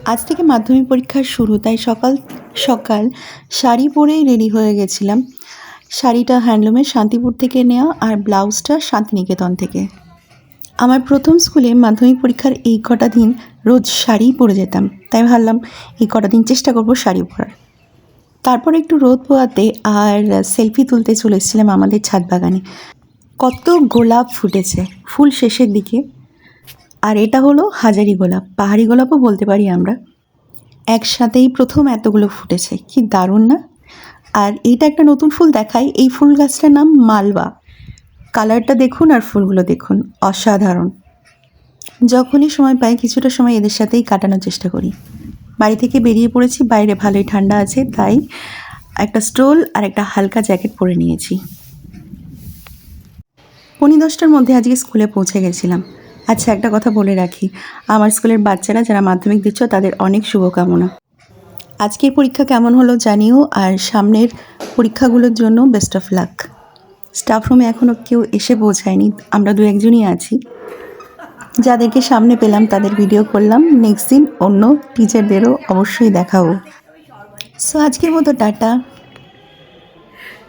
আজ থেকে মাধ্যমিক পরীক্ষার শুরু, তাই সকাল সকাল শাড়ি পরেই রেডি হয়ে গেছিলাম। শাড়িটা হ্যান্ডলুমের শান্তিপুর থেকে নেওয়া আর ব্লাউজটা শান্তিনিকেতন থেকে। আমার প্রথম স্কুলে মাধ্যমিক পরীক্ষার এই কটা দিন রোজ শাড়িই পরে যেতাম, তাই ভাবলাম এই কটা দিন চেষ্টা করবো শাড়ি পরার। তারপর একটু রোদ পোয়াতে আর সেলফি তুলতে চলে এসেছিলাম আমাদের ছাদ বাগানে। কত গোলাপ ফুটেছে ফুল শেষের দিকে, আর এটা হলো হাজারি গোলাপ, পাহাড়ি গোলাপও বলতে পারি আমরা। একসাথেই প্রথম এতগুলো ফুটেছে, কি দারুণ না? আর এইটা একটা নতুন ফুল দেখাই, এই ফুল গাছটার নাম মালবা। কালারটা দেখুন আর ফুলগুলো দেখুন, অসাধারণ। যখনই সময় পাই কিছুটা সময় এদের সাথেই কাটানোর চেষ্টা করি। বাড়ি থেকে বেরিয়ে পড়েছি, বাইরে ভালোই ঠান্ডা আছে, তাই একটা স্টোল আর একটা হালকা জ্যাকেট পরে নিয়েছি। 9:10টার মধ্যে আজকে স্কুলে পৌঁছে গেছিলাম। আচ্ছা, একটা কথা বলে রাখি, আমার স্কুলের বাচ্চারা যারা মাধ্যমিক দিচ্ছ তাদের অনেক শুভকামনা। আজকের পরীক্ষা কেমন হলো জানিও, আর সামনের পরীক্ষাগুলোর জন্য বেস্ট অফ লাক। স্টাফ রুমে এখনও কেউ এসে পৌঁছায়নি, আমরা 2-1জনই আছি। যাদেরকে সামনে পেলাম তাদের ভিডিও করলাম, নেক্সট দিন অন্য টিচারদেরও অবশ্যই দেখাবো। সো আজকের মতো টাটা।